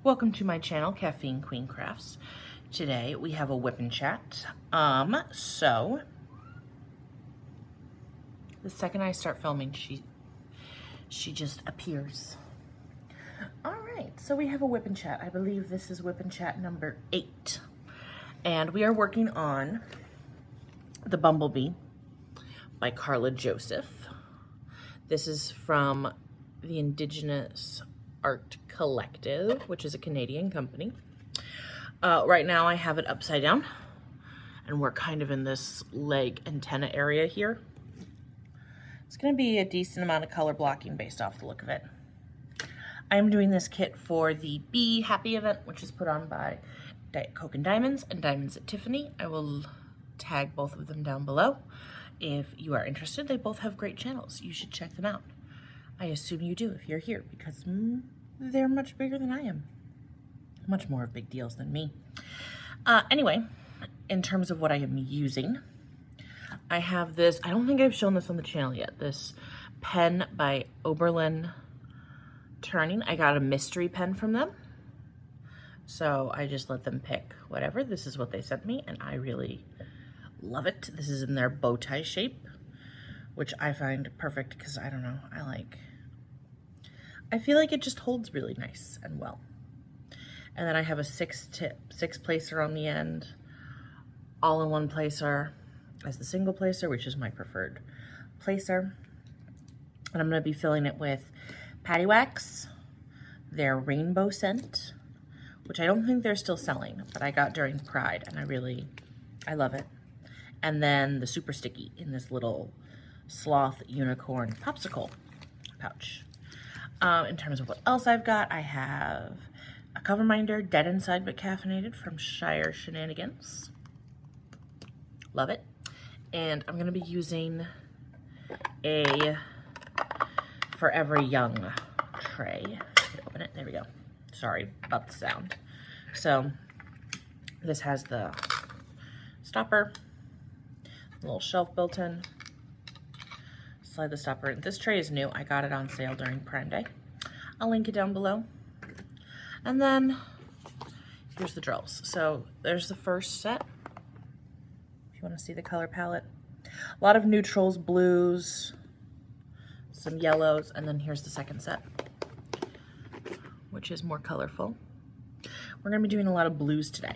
Welcome to my channel, Caffeine Queen Crafts. Today we have a WIP and Chat. So the second I start filming, she just appears. All right, so we have a WIP and Chat. I believe this is WIP and Chat number 8, and we are working on the Bumblebee by Carla Joseph. This is from the Indigenous Art Collective, which is a Canadian company. Right now I have it upside down, and we're kind of in this leg antenna area here. It's going to be a decent amount of color blocking based off the look of it. I'm doing this kit for the Be Happy event, which is put on by Diet Coke and Diamonds at Tiffany. I will tag both of them down below. If you are interested, they both have great channels. You should check them out. I assume you do if you're here, because they're much bigger than I am. Much more of big deals than me. Anyway, in terms of what I am using, I have this, I don't think I've shown this on the channel yet, this pen by Oberlin Turning. I got a mystery pen from them, so I just let them pick whatever. This is what they sent me, and I really love it. This is in their bow tie shape, which I find perfect because, I don't know, I feel like it just holds really nice and well. And then I have a six placer on the end, all-in-one placer as the single placer, which is my preferred placer. And I'm going to be filling it with Patty Wax, their rainbow scent, which I don't think they're still selling, but I got during Pride, and I love it. And then the super sticky in this little sloth unicorn popsicle pouch. In terms of what else I've got, I have a cover minder, Dead Inside But Caffeinated from Shire Shenanigans. Love it. And I'm going to be using a Forever Young tray. Open it. There we go. Sorry about the sound. So this has the stopper, a little shelf built in. Slide the stopper in. This tray is new. I got it on sale during Prime Day. I'll link it down below. And then here's the drills. So there's the first set, if you want to see the color palette. A lot of neutrals, blues, some yellows, and then here's the second set, which is more colorful. We're going to be doing a lot of blues today.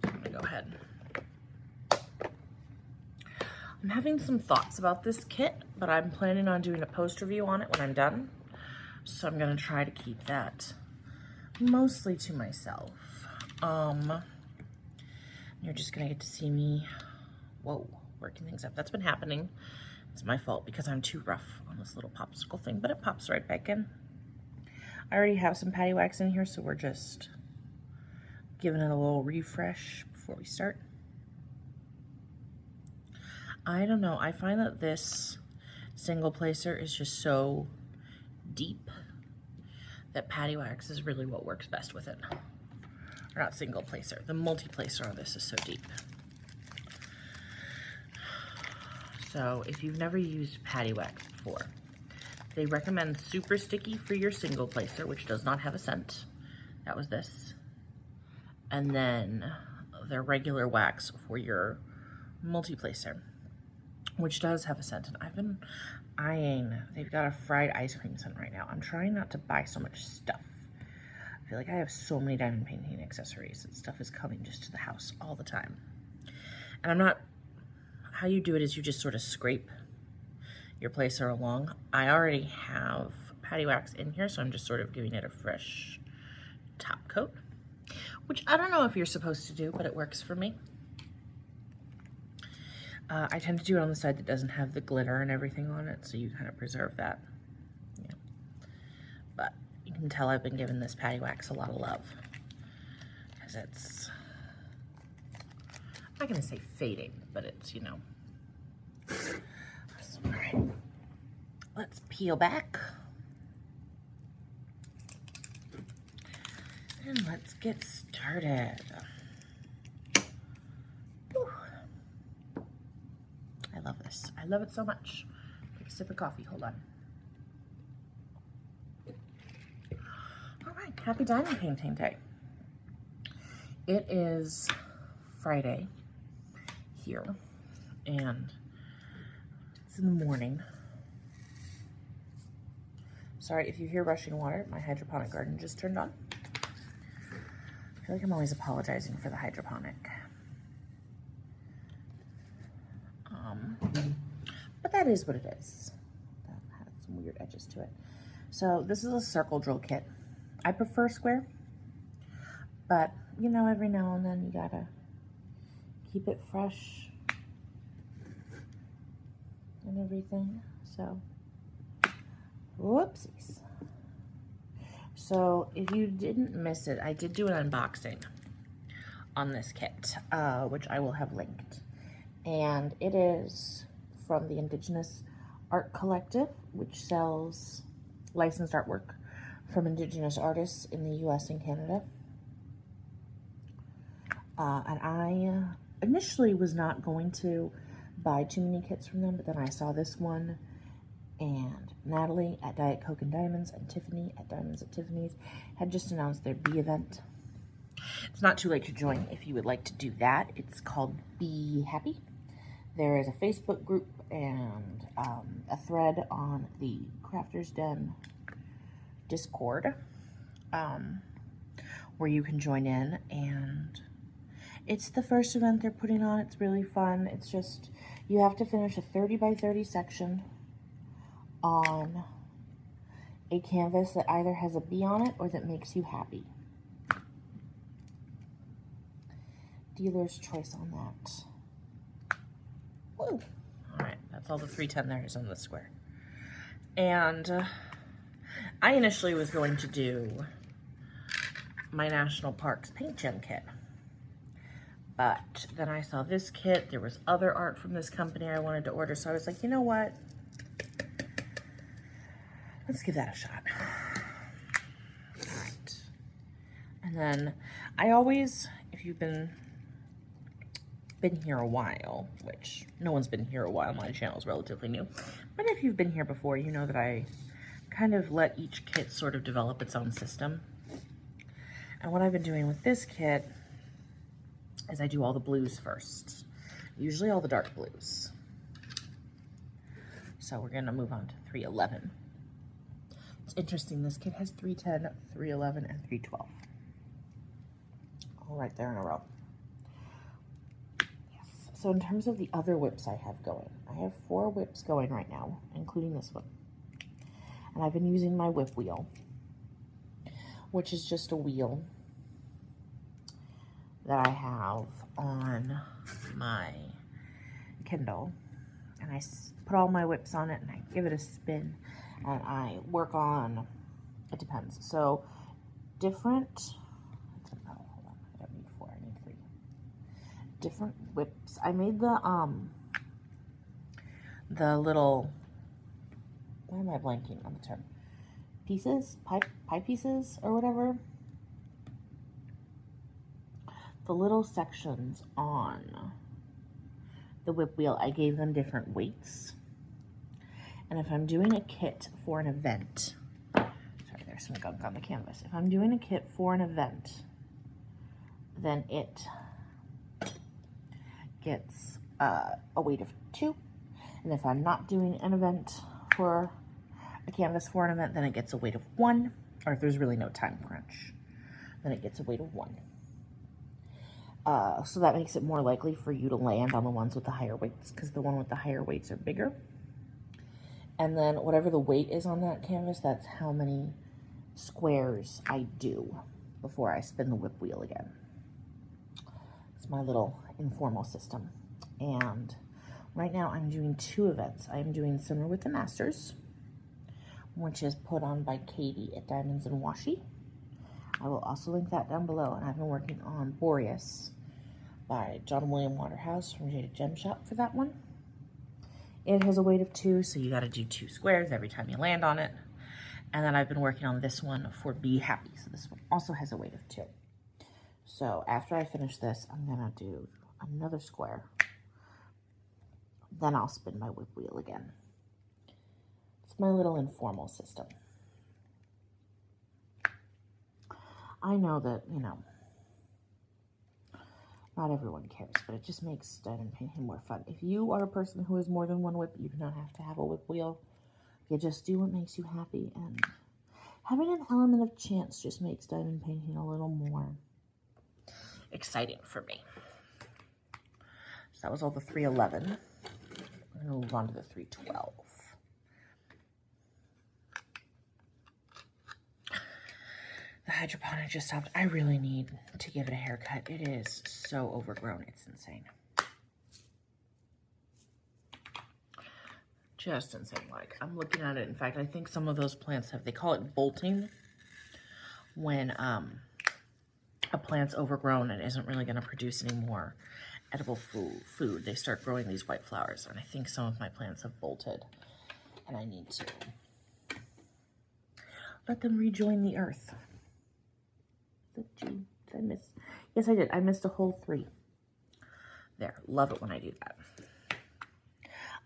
I'm going to go ahead. I'm having some thoughts about this kit, but I'm planning on doing a post review on it when I'm done. So I'm going to try to keep that mostly to myself. You're just going to get to see me, working things up. That's been happening. It's my fault because I'm too rough on this little popsicle thing, but it pops right back in. I already have some Patty Wax in here, so we're just giving it a little refresh before we start. I don't know, I find that this single placer is just so deep that Patty Wax is really what works best with it. Or not single placer, the multi-placer on this is so deep. So if you've never used Patty Wax before, they recommend super sticky for your single placer, which does not have a scent. That was this. And then their regular wax for your multi-placer, which does have a scent. And I've been eyeing, they've got a fried ice cream scent right now. I'm trying not to buy so much stuff. I feel like I have so many diamond painting accessories and stuff is coming just to the house all the time. And I'm not, how you do it is you just sort of scrape your placer along. I already have Patty Wax in here, so I'm just sort of giving it a fresh top coat, which I don't know if you're supposed to do, but it works for me. I tend to do it on the side that doesn't have the glitter and everything on it, so you kind of preserve that. Yeah. But you can tell I've been giving this Patty Wax a lot of love, because it's, I'm not going to say fading, but it's, you know. So, all right, let's peel back. And let's get started. I love this. I love it so much. Take a sip of coffee. Hold on. happy diamond painting day. It is Friday here, and it's in the morning. Sorry if you hear rushing water, my hydroponic garden just turned on. I feel like I'm always apologizing for the hydroponic. But that is what it is. That has some weird edges to it. So this is a circle drill kit. I prefer square, but you know, every now and then you gotta keep it fresh and everything. So, whoopsies. So if you didn't miss it, I did do an unboxing on this kit, which I will have linked. And it is from the Indigenous Art Collective, which sells licensed artwork from Indigenous artists in the US and Canada. And I initially was not going to buy too many kits from them, but then I saw this one, and Natalie at Diet Coke and Diamonds and Tiffany at Diamonds at Tiffany's had just announced their Be event. It's not too late to join if you would like to do that. It's called Be Happy. There is a Facebook group and a thread on the Crafters Den Discord where you can join in, and it's the first event they're putting on. It's really fun. It's just, you have to finish a 30 by 30 section on a canvas that either has a bee on it or that makes you happy. Dealer's choice on that. Woo! Alright, that's all the 310 there is on the square. And I initially was going to do my National Parks Paint Gem kit. But then I saw this kit. There was other art from this company I wanted to order. So I was like, you know what? Let's give that a shot. All right. And then I always, if you've been here a while, which no one's been here a while, my channel is relatively new, but if you've been here before, you know that I kind of let each kit sort of develop its own system. And what I've been doing with this kit is I do all the blues first, usually all the dark blues. So we're gonna move on to 311. It's interesting, this kit has 310, 311, and 312. All right there in a row. Yes, so in terms of the other WIPs I have going, I have 4 WIPs going right now, including this one. And I've been using my WIP wheel, which is just a wheel that I have on my Kindle. And I put all my WIPs on it and I give it a spin. And I work on, it depends. So different, hold on, I don't need 4, I need 3. Different WIPs. I made the little, why am I blanking on the term? Pieces, pie pieces or whatever. The little sections on the WIP wheel, I gave them different weights. And if I'm doing a kit for an event, sorry, there's some gunk on the canvas. If I'm doing a kit for an event, then it gets a weight of 2. And if I'm not doing an event for a canvas for an event, then it gets a weight of 1. Or if there's really no time crunch, then it gets a weight of 1. So that makes it more likely for you to land on the ones with the higher weights, because the one with the higher weights are bigger. And then whatever the weight is on that canvas, that's how many squares I do before I spin the WIP wheel again. It's my little informal system. And right now I'm doing 2 events. I'm doing Summer with the Masters, which is put on by Katie at Diamonds and Washi. I will also link that down below. And I've been working on Boreas by John William Waterhouse from Jaded Gem Shop for that one. It has a weight of 2, so you got to do 2 squares every time you land on it. And then I've been working on this one for Be Happy, so this one also has a weight of 2. So after I finish this, I'm gonna do another square. Then I'll spin my WIP wheel again. It's my little informal system. I know that, you know, not everyone cares, but it just makes diamond painting more fun. If you are a person who has more than one WIP, you do not have to have a WIP wheel. You just do what makes you happy, and having an element of chance just makes diamond painting a little more exciting for me. So that was all the 311. I'm going to move on to the 312. The hydroponic just stopped. I really need to give it a haircut. It is so overgrown. It's insane. Just insane. Like, I'm looking at it. In fact, I think some of those plants have, they call it bolting when a plant's overgrown and isn't really going to produce any more edible food. They start growing these white flowers, and I think some of my plants have bolted, and I need to let them rejoin the earth. Did I miss? Yes, I did. I missed a whole 3. There. Love it when I do that.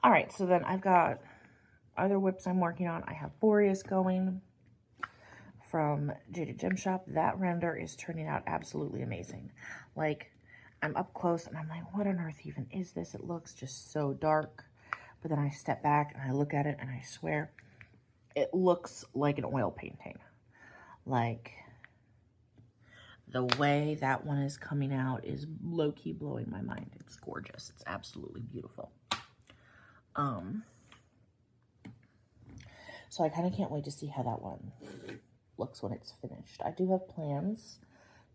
All right, so then I've got other WIPs I'm working on. I have Boreas going from Jaded Gem Shop. That render is turning out absolutely amazing. Like, I'm up close and I'm like, what on earth even is this? It looks just so dark. But then I step back and I look at it and I swear, it looks like an oil painting. Like, the way that one is coming out is low-key blowing my mind. It's gorgeous. It's absolutely beautiful. So I kind of can't wait to see how that one looks when it's finished. I do have plans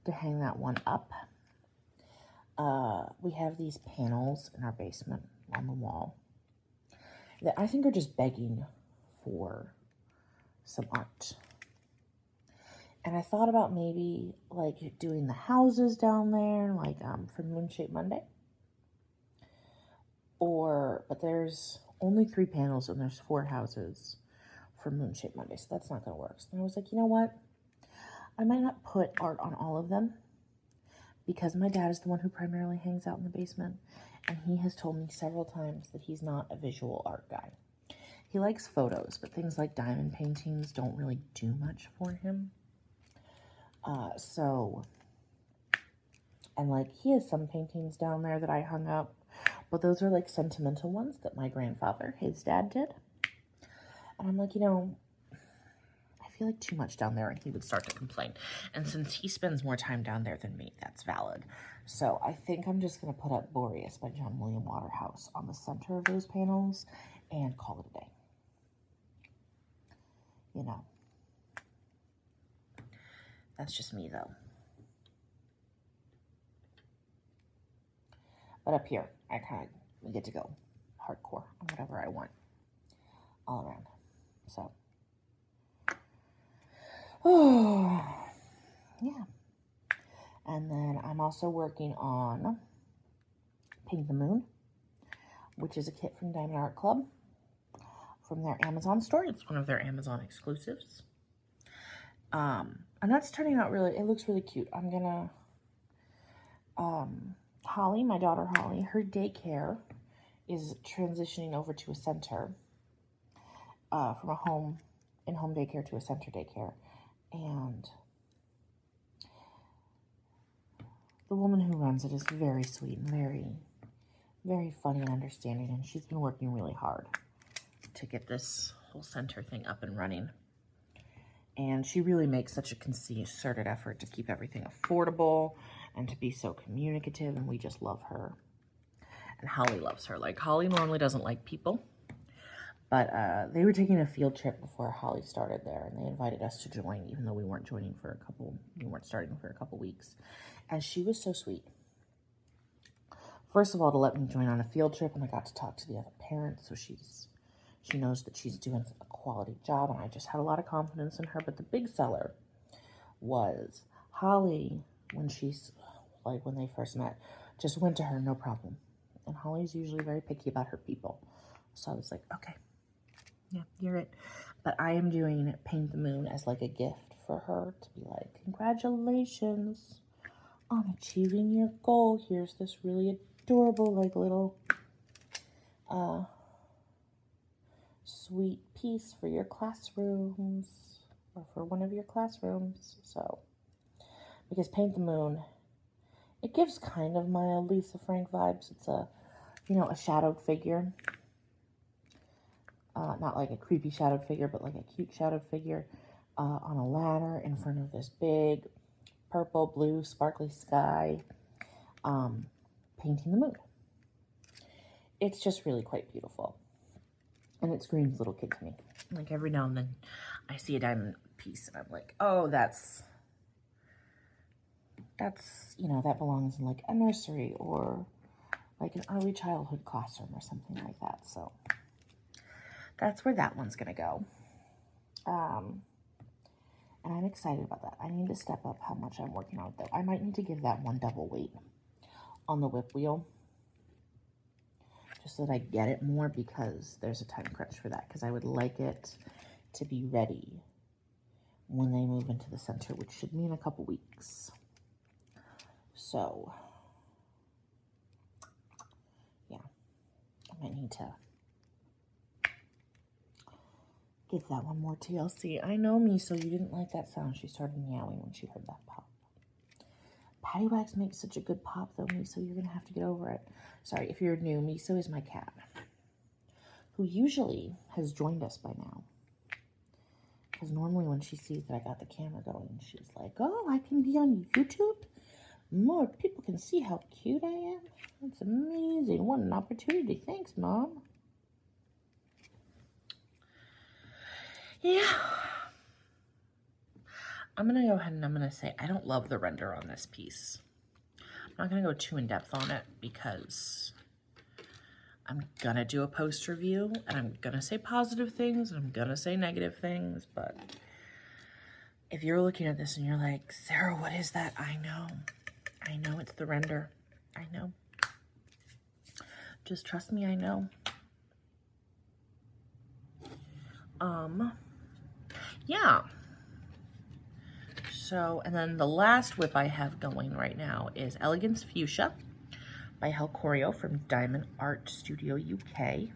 to hang that one up. We have these panels in our basement on the wall that I think are just begging for some art. And I thought about maybe like doing the houses down there, like for Moon-Shaped Monday. But there's only 3 panels and there's 4 houses for Moon-Shaped Monday, so that's not going to work. So I was like, you know what? I might not put art on all of them because my dad is the one who primarily hangs out in the basement, and he has told me several times that he's not a visual art guy. He likes photos, but things like diamond paintings don't really do much for him. And like, he has some paintings down there that I hung up, but those are like sentimental ones that my grandfather, his dad, did. And I'm like, you know, I feel like too much down there, and he would start to complain. And since he spends more time down there than me, that's valid. So I think I'm just going to put up Boreas by John William Waterhouse on the center of those panels and call it a day. You know, that's just me though. But up here, we get to go hardcore on whatever I want all around. So, oh, yeah. And then I'm also working on Paint the Moon, which is a kit from Diamond Art Club from their Amazon store. It's one of their Amazon exclusives. And that's turning out really, it looks really cute. I'm gonna, Holly, my daughter Holly, her daycare is transitioning over to a center, from a in-home daycare to a center daycare. And the woman who runs it is very sweet and very, very funny and understanding. And she's been working really hard to get this whole center thing up and running. And she really makes such a concerted effort to keep everything affordable and to be so communicative, and we just love her. And Holly loves her. Like, Holly normally doesn't like people, but they were taking a field trip before Holly started there, and they invited us to join, even though we weren't starting for a couple weeks. And she was so sweet. First of all, to let me join on a field trip, and I got to talk to the other parents, so she knows that she's doing a quality job, and I just had a lot of confidence in her. But the big seller was Holly, when they first met, just went to her, no problem. And Holly's usually very picky about her people. So I was like, okay, yeah, you're it. But I am doing Paint the Moon as like a gift for her to be like, congratulations on achieving your goal. Here's this really adorable, like, little sweet piece for your classrooms, or for one of your classrooms. So because Paint the Moon, it gives kind of mild Lisa Frank vibes. It's a, you know, a shadowed figure. Not like a creepy shadowed figure, but like a cute shadowed figure on a ladder in front of this big purple, blue, sparkly sky, painting the moon. It's just really quite beautiful. And it screams little kid to me. Like every now and then I see a diamond piece and I'm like, oh, that's, you know, that belongs in like a nursery or like an early childhood classroom or something like that. So that's where that one's gonna go. And I'm excited about that. I need to step up how much I'm working on it though. I might need to give that one double weight on the whip wheel, just so that I get it more, because there's a time crunch for that, because I would like it to be ready when they move into the center, which should mean a couple weeks. So, yeah, I might need to give that one more TLC. I know, Miso, you didn't like that sound. She started meowing when she heard that pop. Patty Wax makes such a good pop, though, Miso. You're going to have to get over it. Sorry, if you're new, Miso is my cat, who usually has joined us by now. Because normally when she sees that I got the camera going, she's like, oh, I can be on YouTube? More people can see how cute I am? That's amazing. What an opportunity. Thanks, Mom. Yeah. I'm going to go ahead and I'm going to say I don't love the render on this piece. I'm not going to go too in-depth on it because I'm going to do a post review and I'm going to say positive things and I'm going to say negative things. But if you're looking at this and you're like, Sarah, what is that? I know it's the render. I know. Just trust me, I know. Yeah. So, and then the last whip I have going right now is Elegance Fuchsia by Helcorio from Diamond Art Studio UK.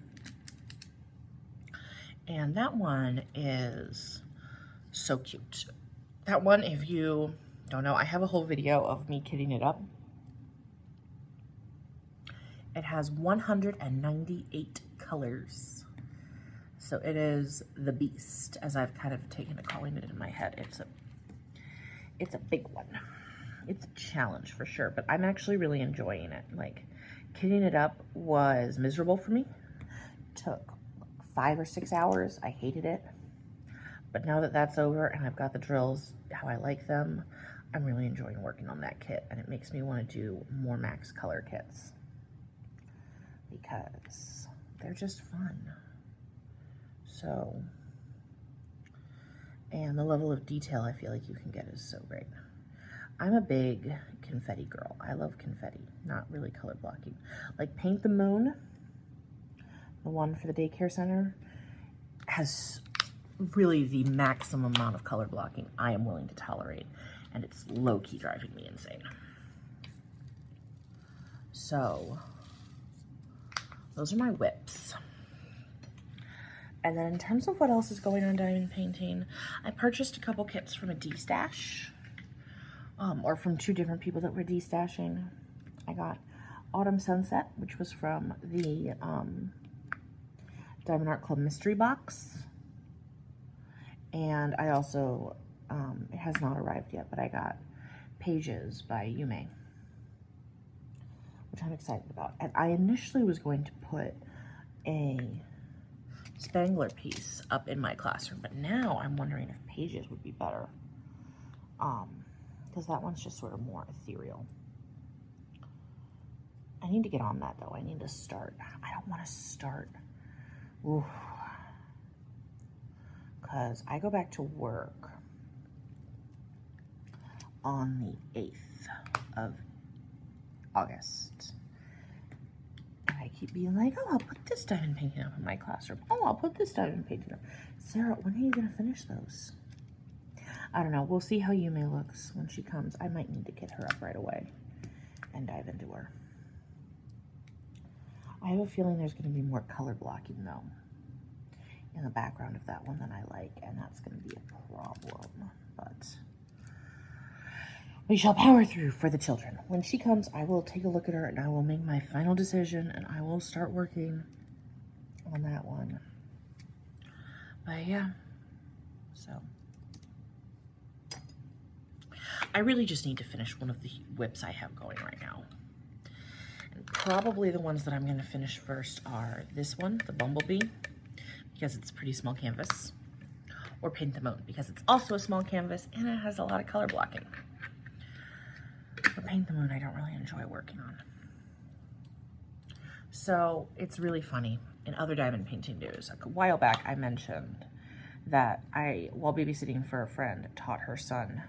And that one is so cute. That one, if you don't know, I have a whole video of me kitting it up. It has 198 colors. So it is the beast, as I've kind of taken to calling it in my head. It's a big one. It's a challenge for sure, but I'm actually really enjoying it. Like, kitting it up was miserable for me. Took 5 or 6 hours. I hated it. But now that that's over and I've got the drills how I like them, I'm really enjoying working on that kit, and it makes me want to do more max color kits because they're just fun. So, and the level of detail I feel like you can get is so great. I'm a big confetti girl. I love confetti, not really color blocking. Like Paint the Moon, the one for the daycare center, has really the maximum amount of color blocking I am willing to tolerate, and it's low-key driving me insane. So, those are my whips. And then in terms of what else is going on diamond painting, I purchased a couple kits from a D-stash, or from 2 different people that were D-stashing. I got Autumn Sunset, which was from the Diamond Art Club mystery box. And I also, it has not arrived yet, but I got Pages by Yume, which I'm excited about. And I initially was going to put a Spangler piece up in my classroom, but now I'm wondering if Pages would be better, because that one's just sort of more ethereal. I need to get on that though. I need to start. I don't want to start, because I go back to work on the 8th of August. I keep being like, oh, I'll put this diamond painting up in my classroom. Oh, I'll put this diamond painting up. Sarah, when are you going to finish those? I don't know. We'll see how Yume looks when she comes. I might need to get her up right away and dive into her. I have a feeling there's going to be more color blocking, though, in the background of that one than I like, and that's going to be a problem. But we shall power through for the children. When she comes, I will take a look at her and I will make my final decision and I will start working on that one. But yeah, so I really just need to finish one of the WIPs I have going right now. And probably the ones that I'm going to finish first are this one, the Bumblebee, because it's a pretty small canvas, or Paint the Moon, because it's also a small canvas and it has a lot of color blocking. But Paint the Moon I don't really enjoy working on. So it's really funny. In other diamond painting news, a while back I mentioned that I, while babysitting for a friend, taught her son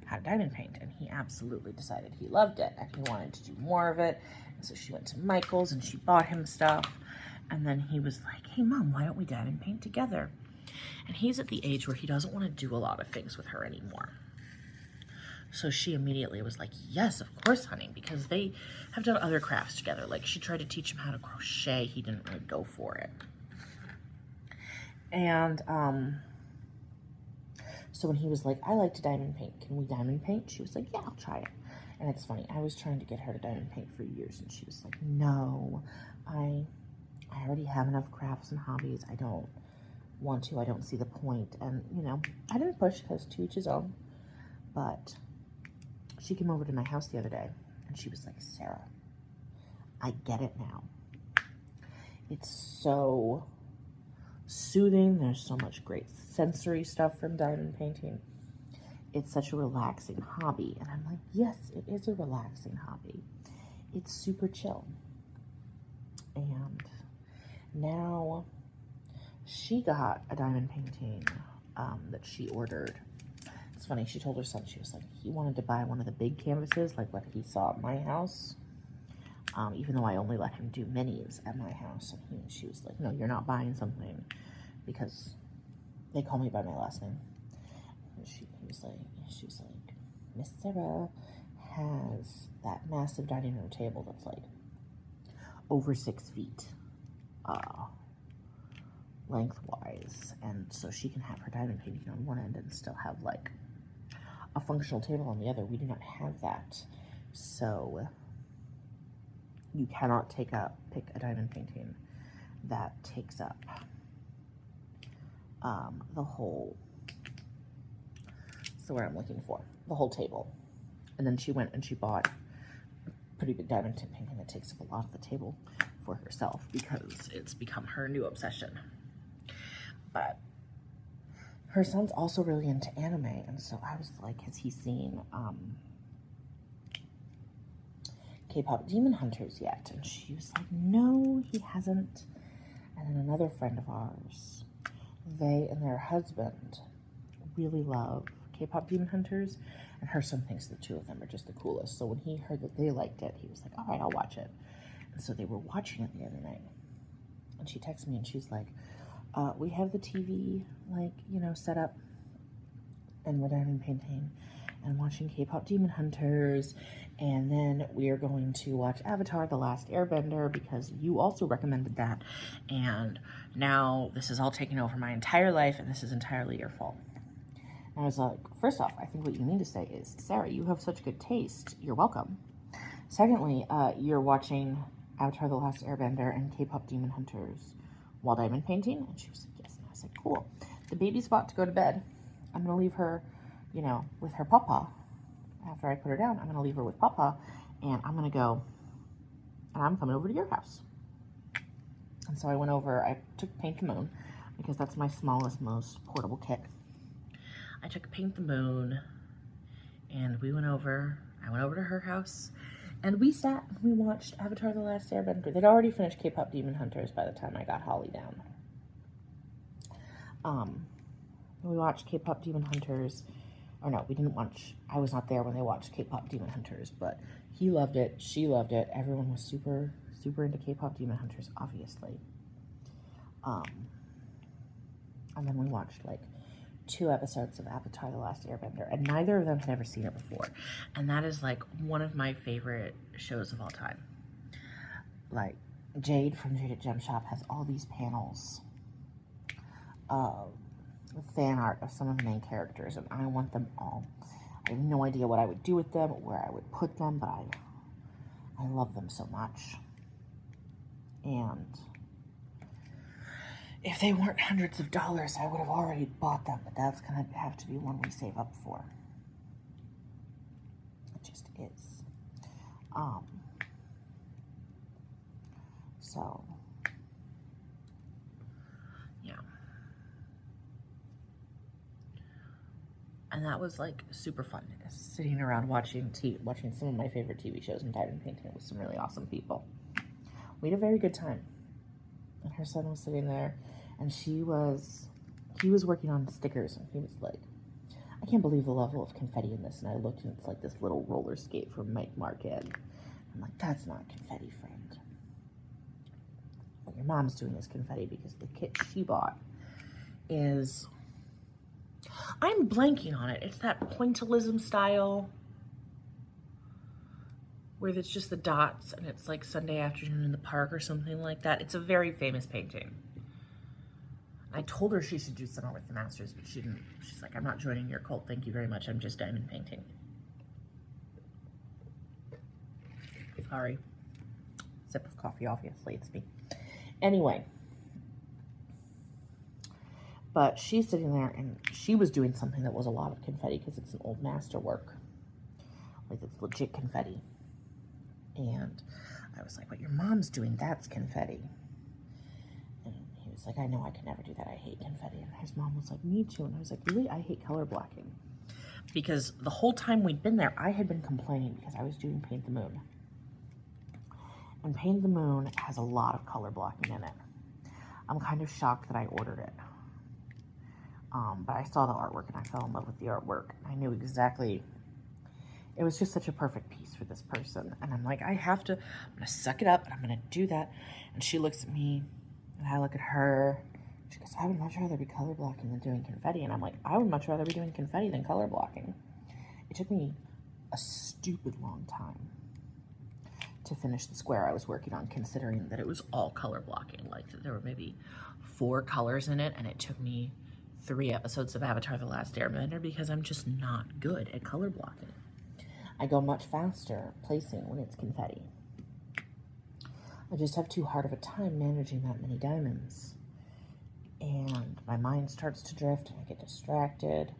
how to diamond paint, and he absolutely decided he loved it and he wanted to do more of it. And so she went to Michael's and she bought him stuff, and then he was like, hey Mom, why don't we diamond paint together? And he's at the age where he doesn't want to do a lot of things with her anymore. So she immediately was like, yes, of course, honey, because they have done other crafts together. Like, she tried to teach him how to crochet. He didn't really go for it. And so when he was like, I like to diamond paint, can we diamond paint? She was like, yeah, I'll try it. And it's funny, I was trying to get her to diamond paint for years, and she was like, no, I already have enough crafts and hobbies. I don't want to. I don't see the point. And, you know, I didn't push, because to each his own. But she came over to my house the other day, and she was like, Sarah, I get it now. It's so soothing. There's so much great sensory stuff from diamond painting. It's such a relaxing hobby. And I'm like, yes, it is a relaxing hobby. It's super chill. And now she got a diamond painting that she ordered. It's funny, she told her son, she was like, he wanted to buy one of the big canvases, like what he saw at my house, even though I only let him do minis at my house. And she was like, no, you're not buying something, because they call me by my last name. And she was like, Miss Sarah has that massive dining room table that's like over 6 feet lengthwise, and so she can have her diamond painting on one end and still have like a functional table on the other. We do not have that, so you cannot pick a diamond painting that takes up the whole, so what I'm looking for, the whole table. And then she went and she bought a pretty big diamond painting that takes up a lot of the table for herself, because it's become her new obsession. But her son's also really into anime, and so I was like, has he seen K-pop Demon Hunters yet? And she was like, no, he hasn't. And then another friend of ours, they and their husband really love K-pop Demon Hunters, and her son thinks the two of them are just the coolest. So when he heard that they liked it, he was like, all right, I'll watch it. And so they were watching it the other night, and she texted me and she's like, we have the TV, like, you know, set up, and we're diamond painting and watching K-pop Demon Hunters, and then we are going to watch Avatar: The Last Airbender, because you also recommended that, and now this is all taking over my entire life, and this is entirely your fault. And I was like, first off, I think what you need to say is, Sarah, you have such good taste. You're welcome. Secondly, you're watching Avatar: The Last Airbender and K-pop Demon Hunters while diamond painting? And she was like, yes. And I was like, cool. The baby's about to go to bed. I'm going to leave her, you know, with her papa. After I put her down, I'm going to leave her with papa, and I'm going to go, and I'm coming over to your house. And so I went over, I took Paint the Moon, because that's my smallest, most portable kit. I took Paint the Moon, and we went over, I went over to her house, and we sat and we watched Avatar: The Last Airbender. They'd already finished K-pop Demon Hunters by the time I got Holly down. We watched K-pop Demon Hunters. Or no, we didn't watch. I was not there when they watched K-pop Demon Hunters, but he loved it. She loved it. Everyone was super, super into K-pop Demon Hunters, obviously. And then we watched like 2 episodes of Avatar: The Last Airbender, and neither of them had ever seen it before. And that is like one of my favorite shows of all time. Like, Jade from Jade at Gem Shop has all these panels with fan art of some of the main characters, and I want them all. I have no idea what I would do with them, where I would put them, but I love them so much. And if they weren't hundreds of dollars, I would have already bought them, but that's going to have to be one we save up for. It just is. So, yeah. And that was like super fun, sitting around watching some of my favorite TV shows and diamond painting with some really awesome people. We had a very good time. And her son was sitting there, and he was working on stickers, and he was like, I can't believe the level of confetti in this. And I looked, and it's like this little roller skate from Mike Marquez. I'm like, that's not confetti, friend. What your mom's doing is confetti, because the kit she bought is, I'm blanking on it. It's that pointillism style where it's just the dots and it's like Sunday afternoon in the park or something like that. It's a very famous painting. I told her she should do summer with the masters, but she didn't. She's like, I'm not joining your cult. Thank you very much. I'm just diamond painting. Sorry. Sip of coffee, obviously. It's me. Anyway. But she's sitting there, and she was doing something that was a lot of confetti because it's an old masterwork. Like, it's legit confetti. And I was like, what your mom's doing, that's confetti. And he was like, I know I could never do that. I hate confetti. And his mom was like, me too. And I was like, really? I hate color blocking. Because the whole time we'd been there, I had been complaining because I was doing Paint the Moon. And Paint the Moon has a lot of color blocking in it. I'm kind of shocked that I ordered it. But I saw the artwork and I fell in love with the artwork. I knew exactly, it was just such a perfect piece for this person. And I'm like, I'm going to suck it up and I'm going to do that. And she looks at me and I look at her. She goes, I would much rather be color blocking than doing confetti. And I'm like, I would much rather be doing confetti than color blocking. It took me a stupid long time to finish the square I was working on, considering that it was all color blocking. Like, there were maybe 4 colors in it, and it took me 3 episodes of Avatar: The Last Airbender because I'm just not good at color blocking. I go much faster placing when it's confetti. I just have too hard of a time managing that many diamonds. And my mind starts to drift and I get distracted.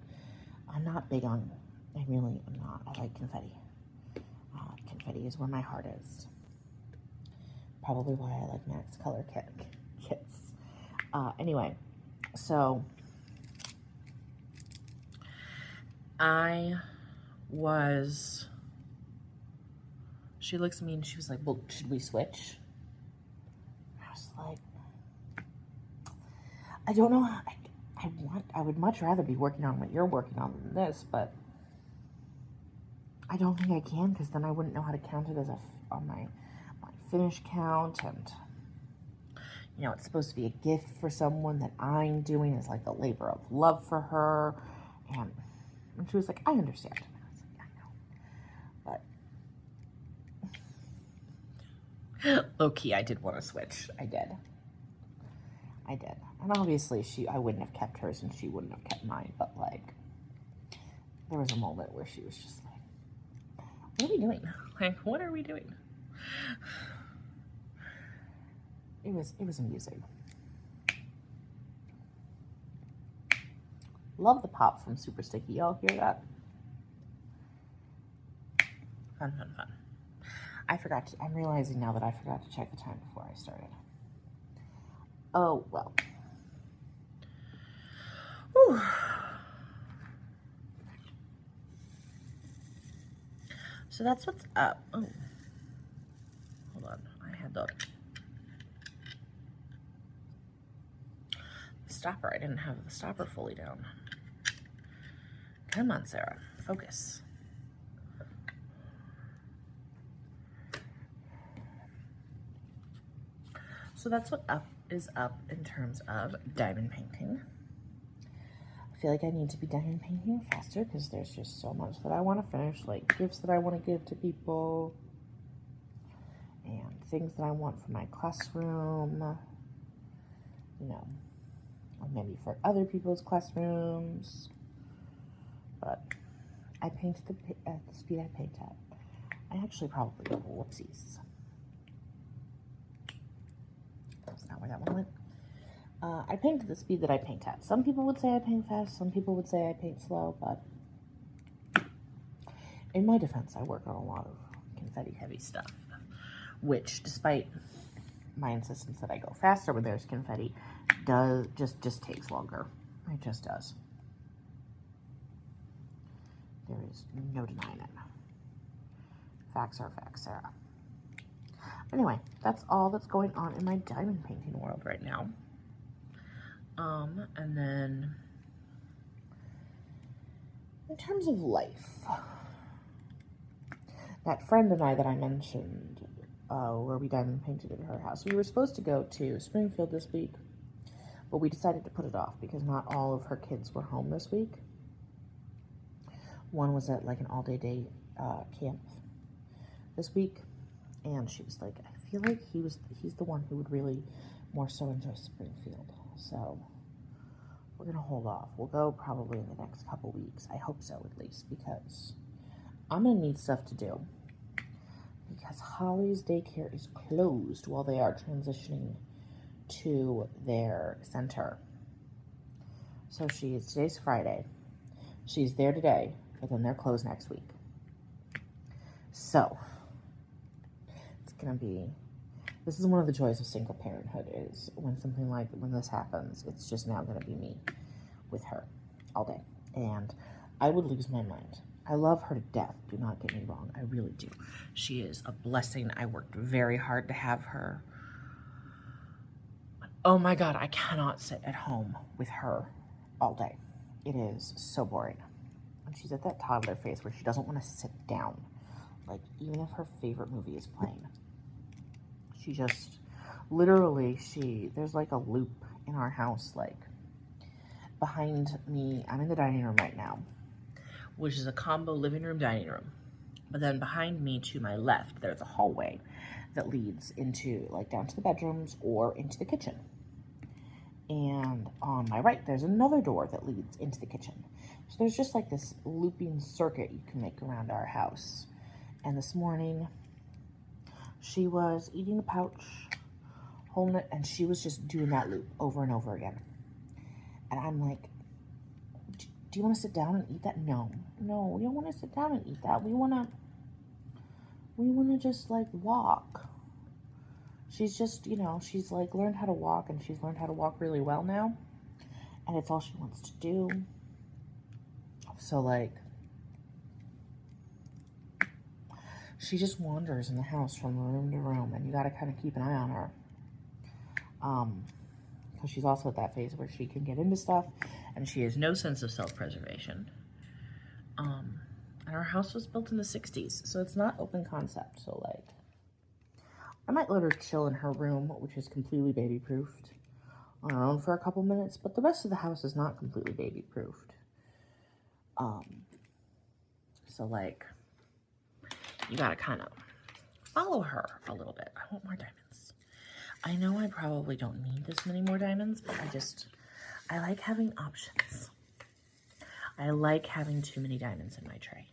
I'm not big on, I really am not. I like confetti. Confetti is where my heart is. Probably why I like Max Color kits. Anyway, so she looks at me and she was like, well, should we switch? I was like, I don't know. I would much rather be working on what you're working on than this, but I don't think I can, because then I wouldn't know how to count it as on my finish count. And you know, it's supposed to be a gift for someone that I'm doing as like a labor of love for her. And she was like, I understand. And I was like, I know. But low key, I did want to switch. I did. And obviously I wouldn't have kept hers and she wouldn't have kept mine, but like, there was a moment where she was just like, what are we doing? Like, what are we doing? It was amusing. Love the pop from Super Sticky. Y'all hear that? Fun. I'm realizing now that I forgot to check the time before I started. Oh, well. Whew. So that's what's up. Oh, hold on. I had the stopper. I didn't have the stopper fully down. Come on, Sarah. Focus. So that's what is up in terms of diamond painting. I feel like I need to be diamond painting faster because there's just so much that I want to finish, like gifts that I want to give to people and things that I want for my classroom, you know, or maybe for other people's classrooms. But I painted at the speed I paint at. I actually probably, whoopsies. That's not where that one went. I paint at the speed that I paint at. Some people would say I paint fast, some people would say I paint slow, but in my defense, I work on a lot of confetti-heavy stuff, which, despite my insistence that I go faster when there's confetti, just takes longer. It just does. There is no denying it. Facts are facts, Sarah. Anyway, that's all that's going on in my diamond painting world right now. And then in terms of life, that friend and I that I mentioned, where we diamond painted at her house, we were supposed to go to Springfield this week, but we decided to put it off because not all of her kids were home this week. One was at like an all-day camp this week, and she was like, I feel like he's the one who would really more so enjoy Springfield, so we're gonna hold off. We'll go probably in the next couple weeks. I hope so, at least, because I'm gonna need stuff to do, because Holly's daycare is closed while they are transitioning to their center. So today's Friday. She's there today, but then they're closed next week. So it's gonna be, this is one of the joys of single parenthood, is when this happens, it's just now gonna be me with her all day. And I would lose my mind. I love her to death, do not get me wrong, I really do. She is a blessing. I worked very hard to have her. Oh my God, I cannot sit at home with her all day. It is so boring. And she's at that toddler phase where she doesn't want to sit down. Like, even if her favorite movie is playing. She just, literally, there's like a loop in our house, like, behind me. I'm in the dining room right now, which is a combo living room, dining room. But then behind me to my left, there's a hallway that leads into, like, down to the bedrooms or into the kitchen. And on my right, there's another door that leads into the kitchen. So there's just like this looping circuit you can make around our house. And this morning, she was eating a pouch, holding it, and she was just doing that loop over and over again. And I'm like, do you want to sit down and eat that? No, we don't want to sit down and eat that. We want to just like walk. She's just, she's like learned how to walk, and she's learned how to walk really well now. And it's all she wants to do. So like, she just wanders in the house from room to room, and you got to kind of keep an eye on her. Because she's also at that phase where she can get into stuff, and she has no sense of self-preservation. And our house was built in the 60s, so it's not open concept. So like, I might let her chill in her room, which is completely baby-proofed, on her own for a couple minutes, but the rest of the house is not completely baby-proofed. So like, you gotta kind of follow her a little bit. I want more diamonds. I know I probably don't need this many more diamonds, but I like having options. I like having too many diamonds in my tray.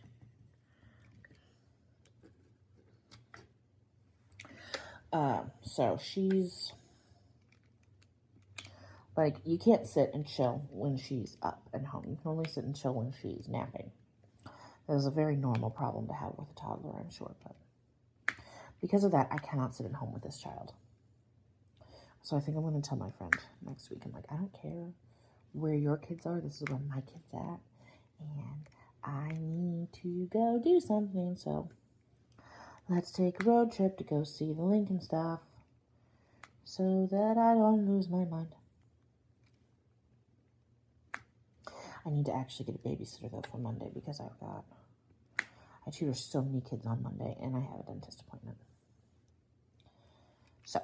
So she's like, you can't sit and chill when she's up and home. You can only sit and chill when she's napping. That is a very normal problem to have with a toddler, I'm sure, but because of that, I cannot sit at home with this child. So I think I'm going to tell my friend next week. I'm like, I don't care where your kids are. This is where my kid's at, and I need to go do something. So let's take a road trip to go see the Lincoln stuff so that I don't lose my mind. I need to actually get a babysitter, though, for Monday, because I tutor so many kids on Monday, and I have a dentist appointment. So,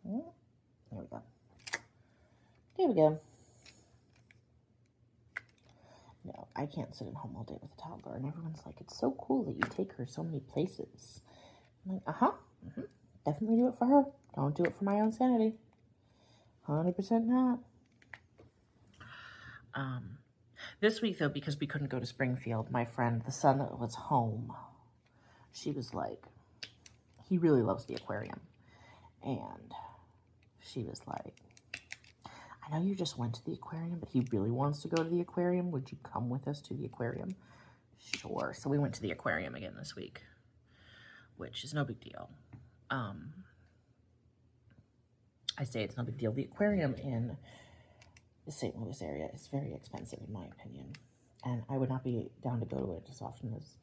there we go. There we go. No, I can't sit at home all day with a toddler, and everyone's like, it's so cool that you take her so many places. I'm like, definitely do it for her. Don't do it for my own sanity. 100% not. This week, though, because we couldn't go to Springfield, my friend, the son that was home, she was like, he really loves the aquarium. And she was like, I know you just went to the aquarium, but he really wants to go to the aquarium. Would you come with us to the aquarium? Sure. So we went to the aquarium again this week, which is no big deal. I say it's no big deal. The aquarium in the St. Louis area is very expensive, in my opinion. And I would not be down to go to it as often as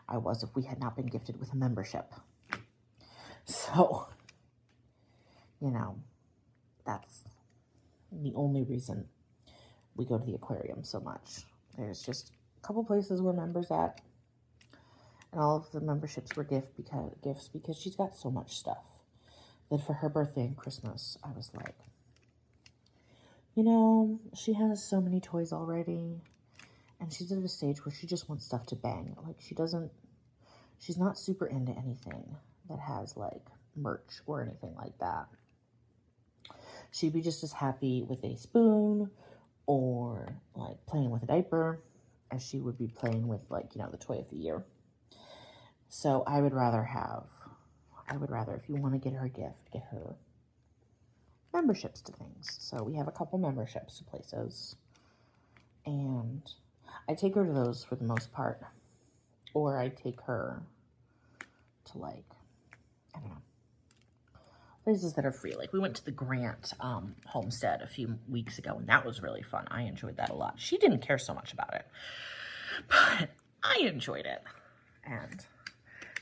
I was if we had not been gifted with a membership. So, you know, that's the only reason we go to the aquarium so much. There's just a couple places we're members at, and all of the memberships were gifts because she's got so much stuff that for her birthday and Christmas, I was like, you know, she has so many toys already, and she's at a stage where she just wants stuff to bang. Like, she's not super into anything that has, like, merch or anything like that. She'd be just as happy with a spoon or, like, playing with a diaper as she would be playing with, like, you know, the toy of the year. So I would rather, if you want to get her a gift, get her memberships to things. So we have a couple memberships to places, and I take her to those for the most part, or I take her to, like, I don't know, places that are free. Like, we went to the Grant homestead a few weeks ago, and that was really fun. I enjoyed that a lot. She didn't care so much about it, but I enjoyed it. And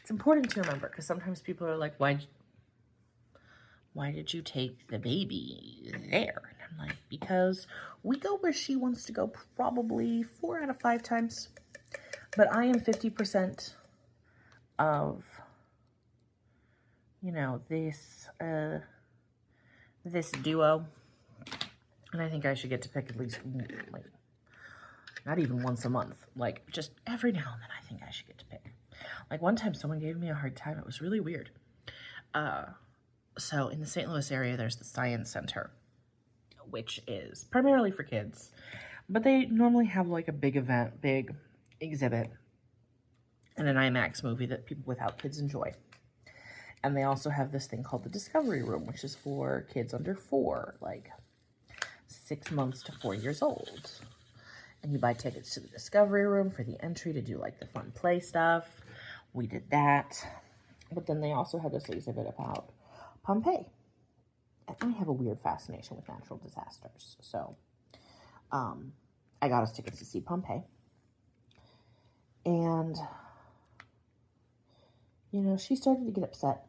it's important to remember, because sometimes people are like, why did you take the baby there? And I'm like, because we go where she wants to go probably 4 out of 5 times. But I am 50% of, you know, this duo. And I think I should get to pick at least, like, not even once a month. Like, just every now and then I think I should get to pick. Like, one time someone gave me a hard time. It was really weird. So in the St. Louis area, there's the Science Center, which is primarily for kids, but they normally have like a big exhibit, and an IMAX movie that people without kids enjoy. And they also have this thing called the Discovery Room, which is for kids under 4, like 6 months to 4 years old. And you buy tickets to the Discovery Room for the entry to do like the fun play stuff. We did that. But then they also had this exhibit about Pompeii. And I have a weird fascination with natural disasters. So I got us tickets to see Pompeii. And, you know, she started to get upset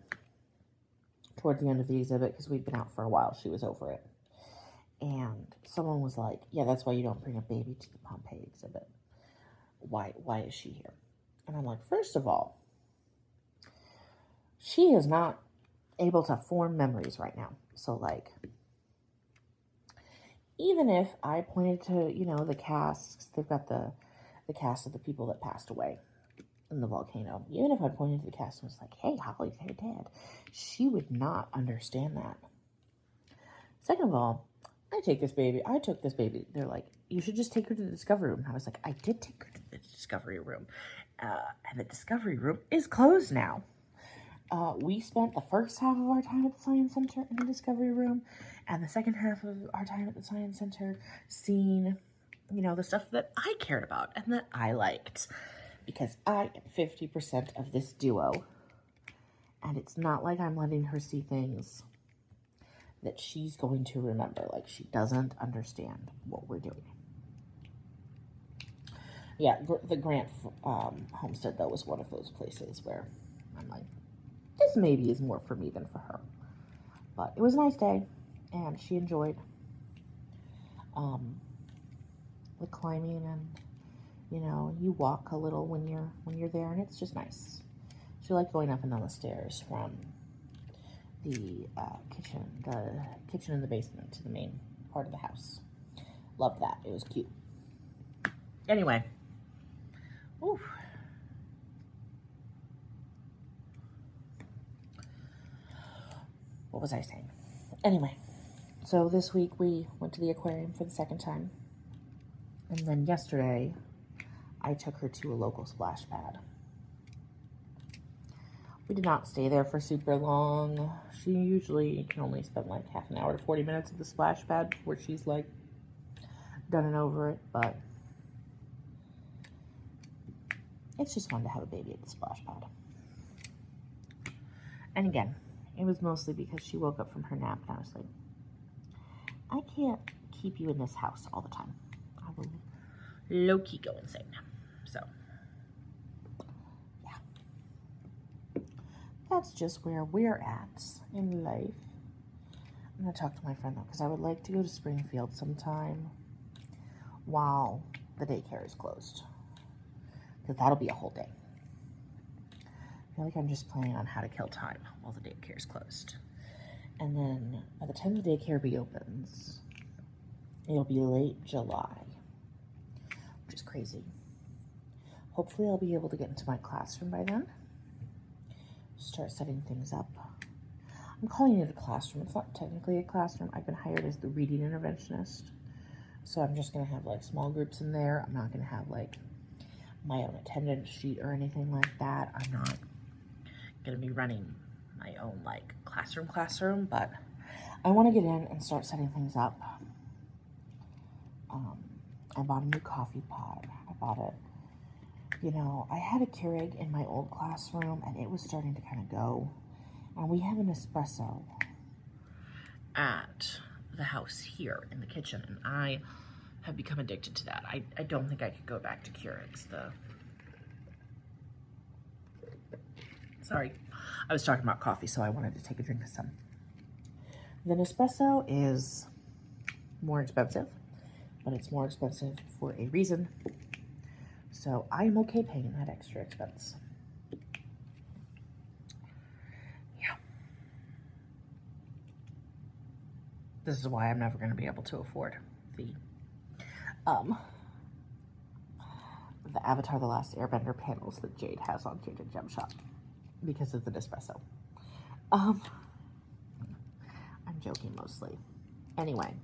toward the end of the exhibit because we'd been out for a while. She was over it. And someone was like, yeah, that's why you don't bring a baby to the Pompeii exhibit. Why is she here? And I'm like, first of all, she is not able to form memories right now. So, like, even if I pointed to, you know, the casts, they've got the cast of the people that passed away in the volcano. Even if I pointed to the cast and was like, hey, Holly, they're dead, she would not understand that. Second of all, I took this baby. They're like, you should just take her to the Discovery Room. And I was like, I did take her to the Discovery Room. And the Discovery Room is closed now. We spent the first half of our time at the Science Center in the Discovery Room, and the second half of our time at the Science Center seeing, you know, the stuff that I cared about and that I liked. Because I am 50% of this duo. And it's not like I'm letting her see things that she's going to remember. Like, she doesn't understand what we're doing. Yeah, the Grant homestead, though, was one of those places where I'm like, this maybe is more for me than for her. But it was a nice day, and she enjoyed the climbing, and, you know, you walk a little when you're there, and it's just nice. She liked going up and down the stairs from the kitchen in the basement to the main part of the house. Loved that. It was cute. Anyway. Oof. What was I saying? Anyway, so this week we went to the aquarium for the second time. And then yesterday, I took her to a local splash pad. We did not stay there for super long. She usually can only spend like half an hour to 40 minutes at the splash pad before she's like done and over it, but it's just fun to have a baby at the splash pad. And again, it was mostly because she woke up from her nap and I was like, I can't keep you in this house all the time. I will low-key go insane. So, yeah. That's just where we're at in life. I'm going to talk to my friend though, because I would like to go to Springfield sometime while the daycare is closed. Because that'll be a whole day. I feel like I'm just planning on how to kill time while the daycare is closed. And then by the time the daycare reopens, it'll be late July, which is crazy. Hopefully I'll be able to get into my classroom by then. Start setting things up. I'm calling it a classroom. It's not technically a classroom. I've been hired as the reading interventionist. So I'm just going to have like small groups in there. I'm not going to have like my own attendance sheet or anything like that. I'm not going to be running my own like classroom, but I want to get in and start setting things up. I bought a new coffee pot. I bought it. You know, I had a Keurig in my old classroom and it was starting to kind of go. And we have an espresso at the house here in the kitchen, and I have become addicted to that. I don't think I could go back to Keurigs. Sorry, I was talking about coffee, so I wanted to take a drink of some. The Nespresso is more expensive, but it's more expensive for a reason. So I'm okay paying that extra expense. Yeah. This is why I'm never going to be able to afford the Avatar: The Last Airbender panels that Jade has on Jade and Gem Shop because of the Nespresso. I'm joking mostly. Anyway.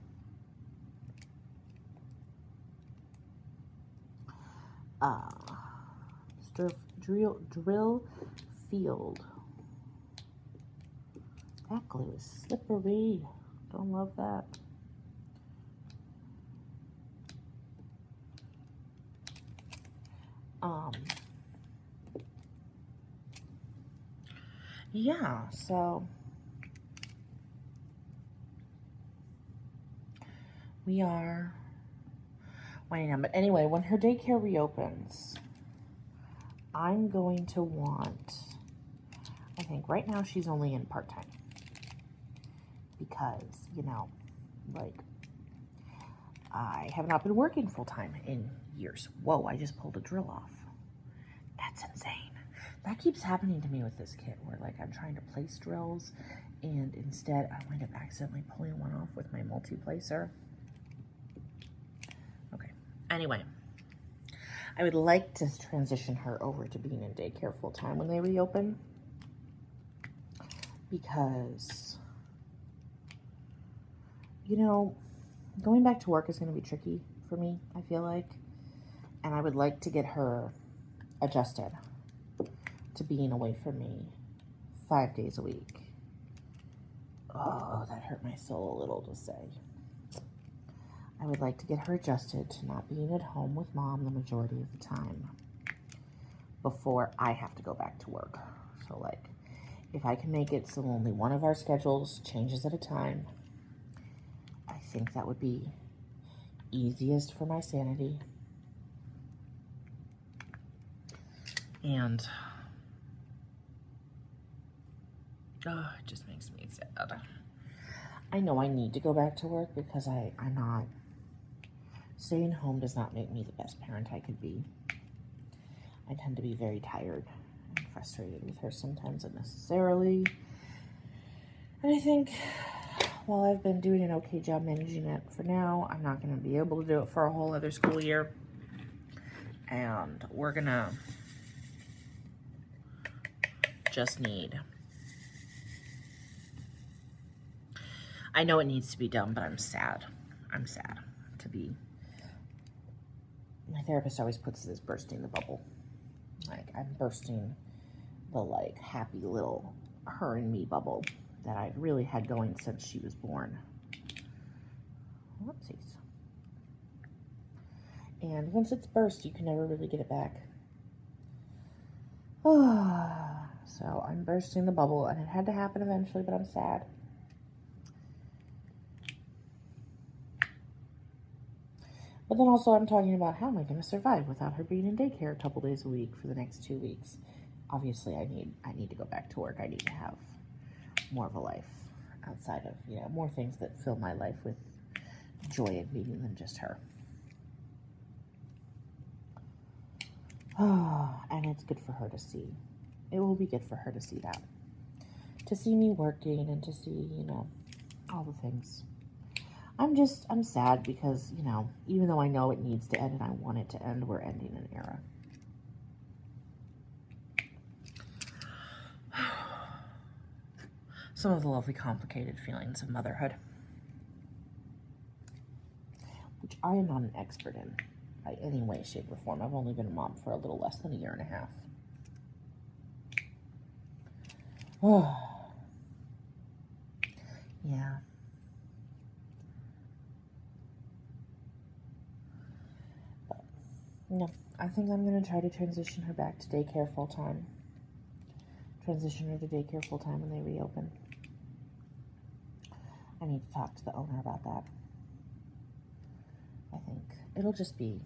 Drill field. That glue is slippery. Don't love that. Yeah, so we are winding down. But anyway, when her daycare reopens, I'm going to want, I think right now she's only in part-time because, you know, like I have not been working full-time in years. Whoa, I just pulled a drill off. That's insane. That keeps happening to me with this kit where like I'm trying to place drills and instead I wind up accidentally pulling one off with my multi-placer. Okay, anyway, I would like to transition her over to being in daycare full-time when they reopen because, you know, going back to work is going to be tricky for me, I feel like, and I would like to get her adjusted to being away from me 5 days a week. Oh, that hurt my soul a little to say. I would like to get her adjusted to not being at home with mom the majority of the time before I have to go back to work. So like, if I can make it so only one of our schedules changes at a time, I think that would be easiest for my sanity. And it just makes me sad. I know I need to go back to work because I'm not, staying home does not make me the best parent I could be. I tend to be very tired and frustrated with her sometimes unnecessarily. And I think while I've been doing an okay job managing it for now, I'm not going to be able to do it for a whole other school year. And we're going to just need, I know it needs to be done, but I'm sad. I'm sad to be My therapist always puts it as bursting the bubble. Like, I'm bursting the, like, happy little her and me bubble that I've really had going since she was born. Whoopsies. And once it's burst, you can never really get it back. So I'm bursting the bubble, and it had to happen eventually, but I'm sad. But then also I'm talking about how am I going to survive without her being in daycare a couple days a week for the next 2 weeks. Obviously, I need to go back to work. I need to have more of a life outside of, you know, more things that fill my life with joy and meaning than just her. And it's good for her to see. It will be good for her to see that. To see me working and to see, you know, all the things. I'm sad because, you know, even though I know it needs to end and I want it to end, we're ending an era. Some of the lovely complicated feelings of motherhood, which I am not an expert in by any way, shape, or form. I've only been a mom for a little less than a year and a half. Yeah. But, no, I think I'm going to try to transition her back to daycare full-time. Transition her to daycare full-time when they reopen. I need to talk to the owner about that. I think it'll just be,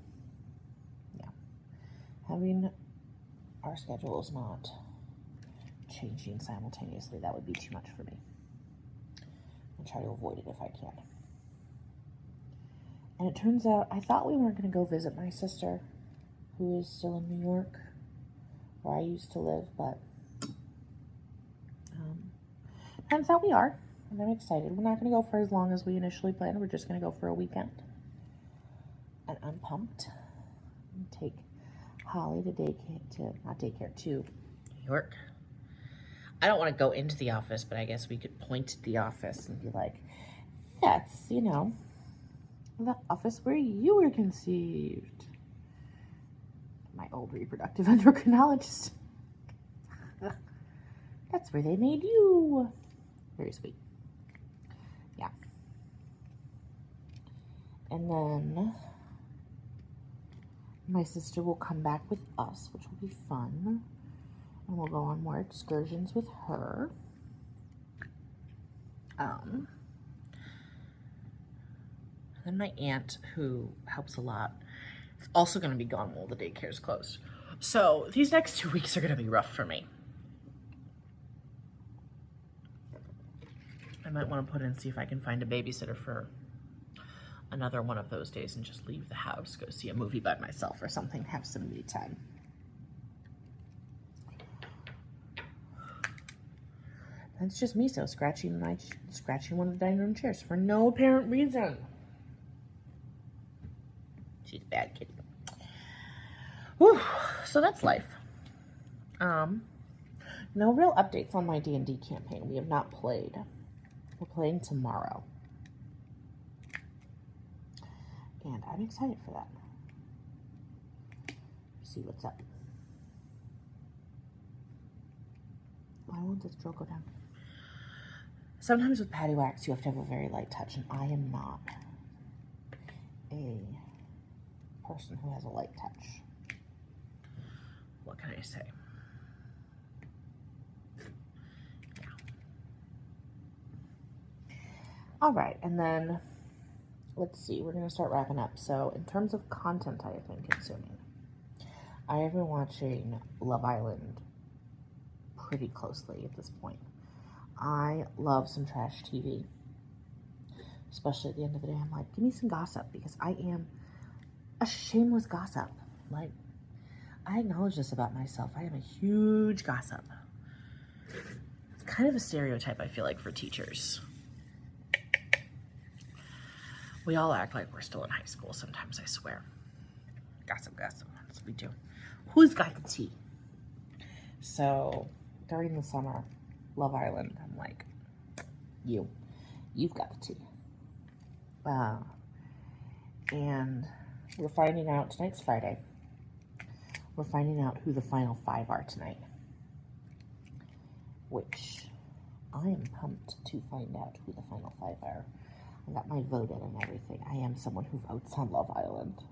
yeah, having our schedules not changing simultaneously. That would be too much for me. I'll try to avoid it if I can. And it turns out I thought we weren't going to go visit my sister, who is still in New York, where I used to live, but turns out we are, and I'm excited. We're not going to go for as long as we initially planned. We're just going to go for a weekend. And I'm pumped. I'm gonna take Holly to New York. I don't want to go into the office, but I guess we could point at the office and be like, that's, you know, the office where you were conceived. My old reproductive endocrinologist. That's where they made you. Very sweet. Yeah. And then my sister will come back with us, which will be fun. And we'll go on more excursions with her. Then my aunt, who helps a lot, is also going to be gone while the daycare is closed. So these next 2 weeks are going to be rough for me. I might want to put in, see if I can find a babysitter for another one of those days and just leave the house, go see a movie by myself or something, have some me time. That's just me, so scratching one of the dining room chairs for no apparent reason. She's bad kitty. Whew, so that's life. No real updates on my D&D campaign. We have not played. We're playing tomorrow. And I'm excited for that. See what's up. Why won't this drill go down? Sometimes with patty wax, you have to have a very light touch, and I am not a person who has a light touch. What can I say? Yeah. All right, and then let's see, we're going to start wrapping up. So in terms of content I have been consuming, I have been watching Love Island pretty closely at this point. I love some trash TV, especially at the end of the day. I'm like, give me some gossip, because I am a shameless gossip. Like, I acknowledge this about myself. I am a huge gossip. It's kind of a stereotype, I feel like, for teachers. We all act like we're still in high school sometimes, I swear. Gossip, gossip. That's what we do. Who's got the tea? So, during the summer, Love Island, I'm like, you've got the tea. And we're finding out, tonight's Friday, we're finding out who the final 5 are tonight, which I am pumped to find out who the final 5 are. I got my vote in and everything. I am someone who votes on Love Island.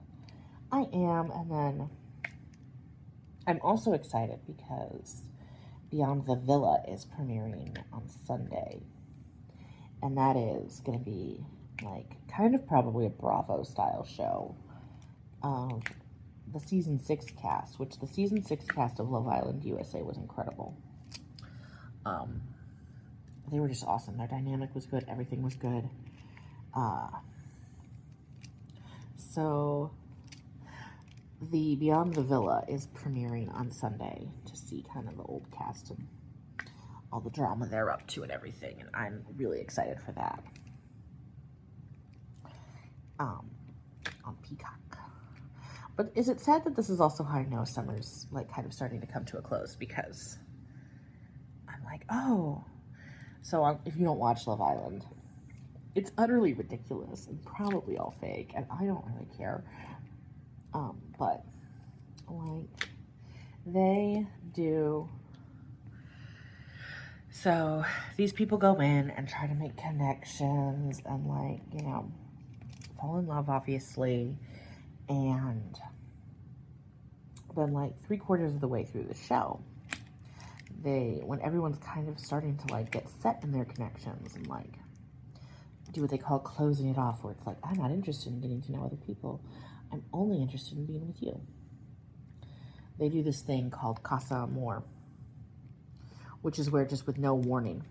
I am, and then I'm also excited because Beyond the Villa is premiering on Sunday, and that is going to be like kind of probably a Bravo style show of the season 6 cast, which the season 6 cast of Love Island USA was incredible. They were just awesome. Their dynamic was good. Everything was good. So the Beyond the Villa is premiering on Sunday to see kind of the old cast and all the drama they're up to and everything, and I'm really excited for that. On Peacock. But is it sad that this is also how I know summer's like kind of starting to come to a close, because I'm like, oh, so if you don't watch Love Island, it's utterly ridiculous and probably all fake, and I don't really care. But like they do. So these people go in and try to make connections and like, you know, fall in love, obviously. And then like 3/4 of the way through the show, when everyone's kind of starting to like get set in their connections and like do what they call closing it off, where it's like, I'm not interested in getting to know other people. I'm only interested in being with you. They do this thing called Casa Amor, which is where just with no warning,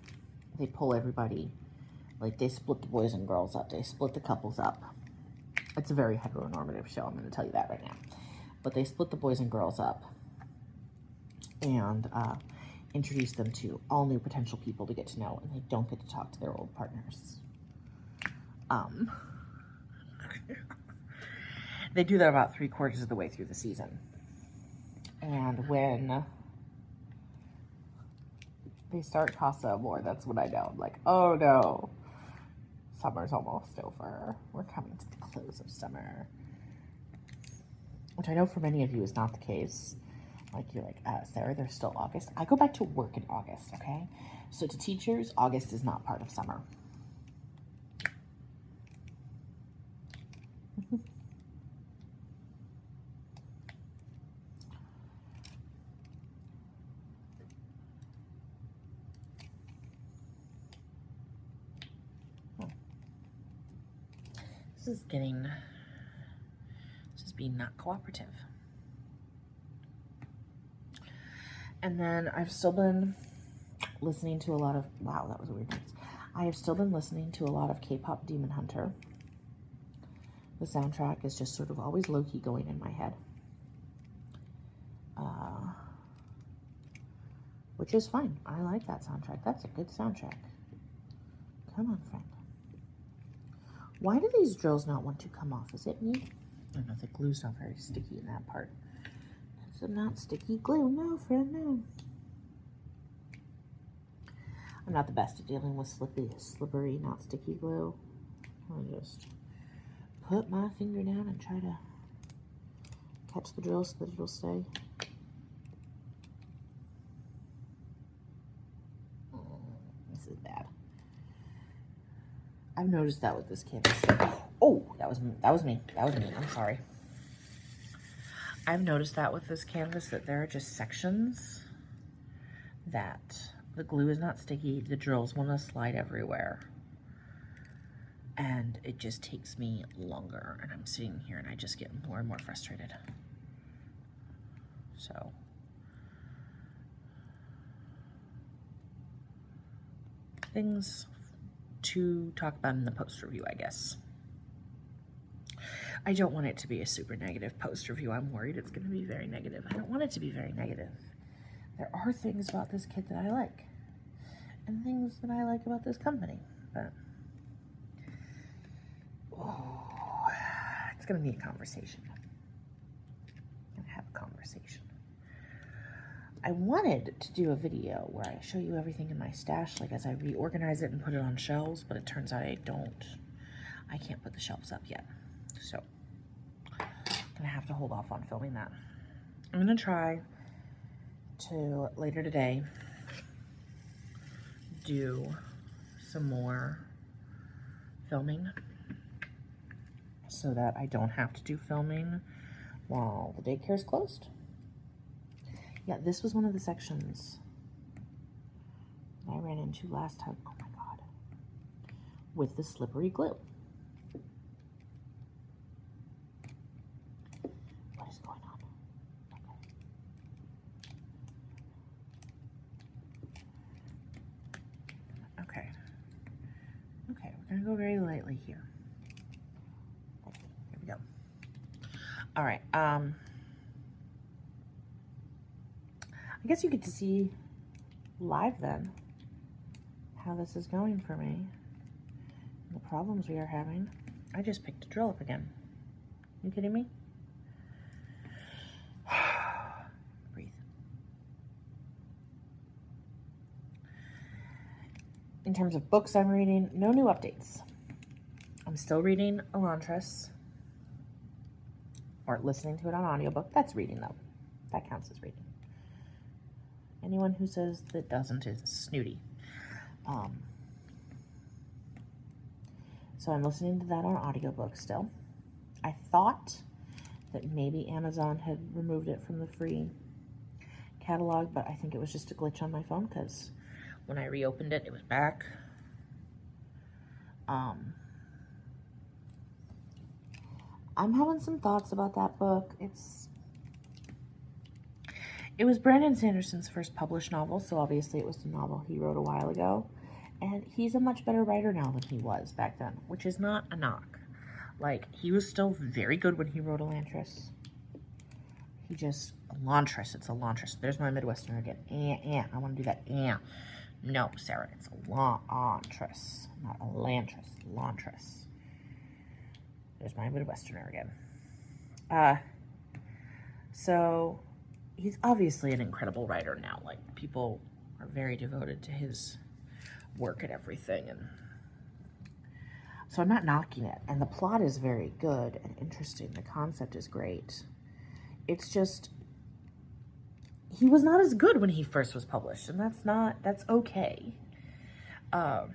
they pull everybody, like they split the boys and girls up. They split the couples up. It's a very heteronormative show, I'm going to tell you that right now. But they split the boys and girls up and introduce them to all new potential people to get to know, and they don't get to talk to their old partners. They do that about 3/4 of the way through the season. And when they start Casa Amor, that's when I know. I'm like, oh no, summer's almost over. We're coming to the close of summer. Which I know for many of you is not the case. Like, you're like, Sarah, there's still August. I go back to work in August, okay? So to teachers, August is not part of summer. This is being not cooperative. And then I've still been listening to a lot of, wow, that was a weird noise. I have still been listening to a lot of K-pop Demon Hunter. The soundtrack is just sort of always low-key going in my head. Which is fine. I like that soundtrack. That's a good soundtrack. Come on, friend. Why do these drills not want to come off? Is it me? I don't know, the glue's not very sticky in that part. It's not sticky glue. No, friend, no. I'm not the best at dealing with slippery, not sticky glue. I'll just put my finger down and try to catch the drill so that it'll stay. This is bad. I've noticed that with this canvas. Oh, that was me. I'm sorry. I've noticed that with this canvas, that there are just sections that the glue is not sticky. The drills want to slide everywhere. And it just takes me longer. And I'm sitting here and I just get more and more frustrated. So. Things to talk about in the post review, I guess. I don't want it to be a super negative post review. I'm worried it's going to be very negative. I don't want it to be very negative. There are things about this kit that I like, and things that I like about this company, but it's going to be a conversation. I'm going to have a conversation. I wanted to do a video where I show you everything in my stash, like as I reorganize it and put it on shelves, but it turns out I can't put the shelves up yet. So gonna have to hold off on filming that. I'm gonna try to later today do some more filming so that I don't have to do filming while the daycare is closed. Yeah, this was one of the sections I ran into last time. Oh my God. With the slippery glue. What is going on? Okay. Okay, we're gonna go very lightly here. Here we go. All right, I guess you get to see live then how this is going for me, the problems we are having. I just picked a drill up again. You kidding me? Breathe. In terms of books I'm reading, no new updates. I'm still reading Elantris, or listening to it on audiobook. That's reading though. That counts as reading. Anyone who says that doesn't is snooty. So I'm listening to that on audiobook still. I thought that maybe Amazon had removed it from the free catalog, but I think it was just a glitch on my phone because when I reopened it, it was back. I'm having some thoughts about that book. It was Brandon Sanderson's first published novel, so obviously it was the novel he wrote a while ago. And he's a much better writer now than he was back then, which is not a knock. Like, he was still very good when he wrote Elantris. Elantris, it's Elantris. There's my Midwesterner again. I want to do that. No, Sarah, it's Elantris, not Elantris, Elantris. There's my Midwesterner again. So he's obviously an incredible writer now. Like, people are very devoted to his work and everything, and so I'm not knocking it. And the plot is very good and interesting. The concept is great. It's just, he was not as good when he first was published, and that's okay. But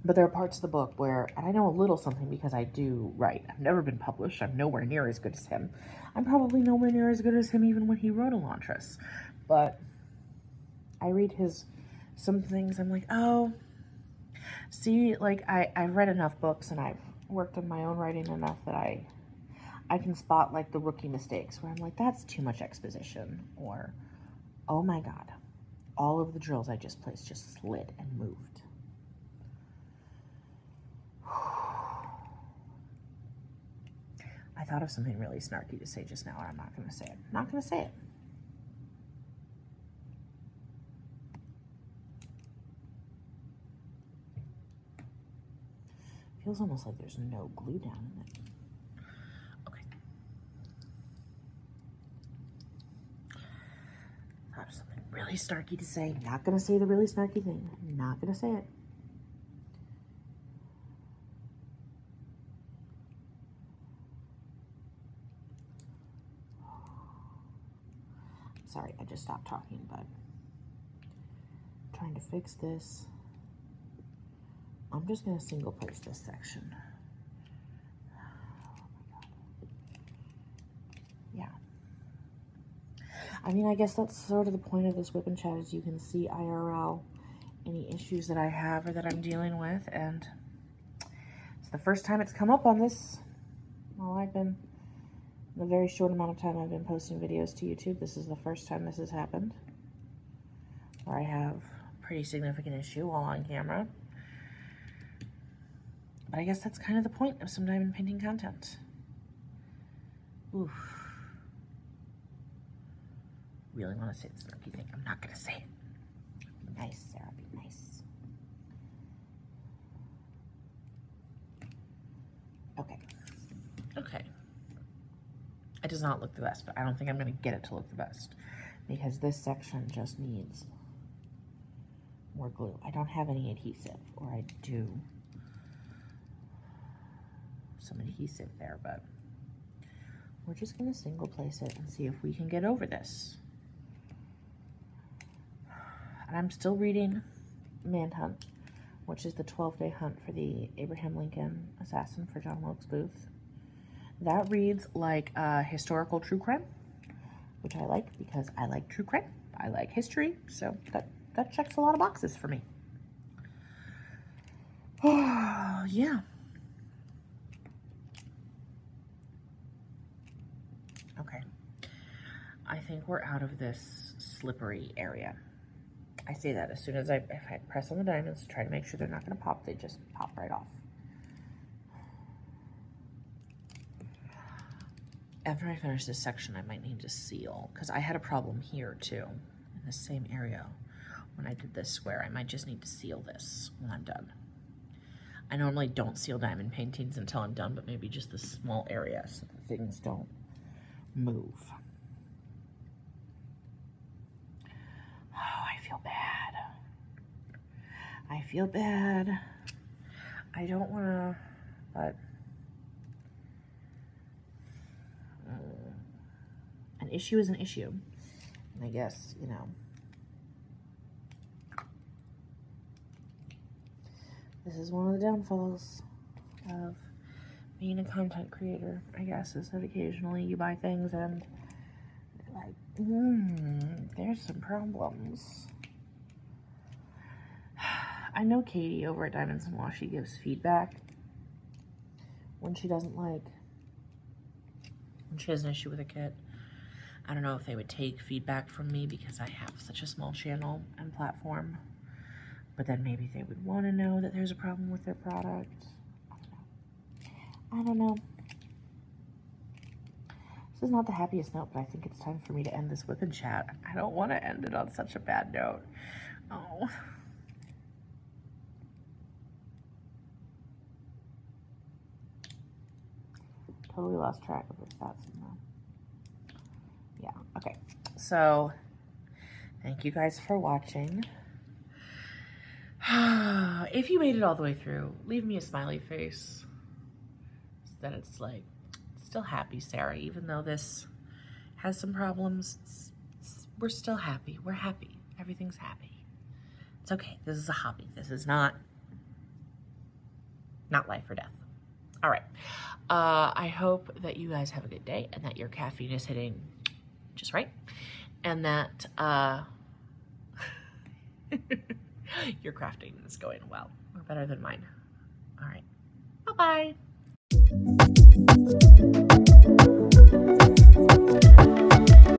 there are parts of the book where, and I know a little something because I do write. I've never been published. I'm nowhere near as good as him. I'm probably nowhere near as good as him even when he wrote Elantris. But I read some things, I'm like, oh, see, like, I've read enough books and I've worked on my own writing enough that I can spot, like, the rookie mistakes where I'm like, that's too much exposition, or, oh my God, all of the drills I just placed just slid and moved. I thought of something really snarky to say just now, and I'm not going to say it. Not going to say it. Feels almost like there's no glue down in it. Okay. Thought of something really snarky to say. Not going to say the really snarky thing. Not going to say it. Sorry, I just stopped talking, but I'm trying to fix this. I'm just going to single place this section. Oh my God. Yeah. I mean, I guess that's sort of the point of this WIP and Chat, is you can see IRL any issues that I have or that I'm dealing with, and it's the first time it's come up on this. Well, in the very short amount of time I've been posting videos to YouTube, this is the first time this has happened, where I have a pretty significant issue while on camera. But I guess that's kind of the point of some diamond painting content. Oof. Really want to say the snarky thing. I'm not going to say it. Be nice, Sarah. Be nice. Okay. Okay. It does not look the best, but I don't think I'm going to get it to look the best, because this section just needs more glue. I don't have any adhesive, or I do some adhesive there, but we're just going to single place it and see if we can get over this. And I'm still reading Manhunt, which is the 12-day hunt for the Abraham Lincoln assassin for John Wilkes Booth. That reads like a historical true crime, which I like because I like true crime. I like history, so that checks a lot of boxes for me. Oh, yeah. Okay. I think we're out of this slippery area. I say that as soon as if I press on the diamonds to try to make sure they're not going to pop, they just pop right off. After I finish this section, I might need to seal, because I had a problem here too, in the same area when I did this square. I might just need to seal this when I'm done. I normally don't seal diamond paintings until I'm done, but maybe just this small area so that things don't move. Oh, I feel bad. I feel bad. I don't want to, but an issue is an issue. And I guess, you know, this is one of the downfalls of being a content creator, I guess, is that occasionally you buy things and you're like, there's some problems. I know Katie over at Diamonds and Washi gives feedback when she doesn't like, when she has an issue with a kit. I don't know if they would take feedback from me because I have such a small channel and platform, but then maybe they would want to know that there's a problem with their product. I don't know. This is not the happiest note, but I think it's time for me to end this WIP and Chat. I don't want to end it on such a bad note. Oh. Totally lost track of if that's in the... Yeah, okay. So, thank you guys for watching. If you made it all the way through, leave me a smiley face. So that it's like, still happy, Sarah, even though this has some problems. We're still happy. We're happy. Everything's happy. It's okay. This is a hobby. This is not life or death. All right. I hope that you guys have a good day and that your caffeine is hitting just right. And that your crafting is going well or better than mine. All right. Bye-bye.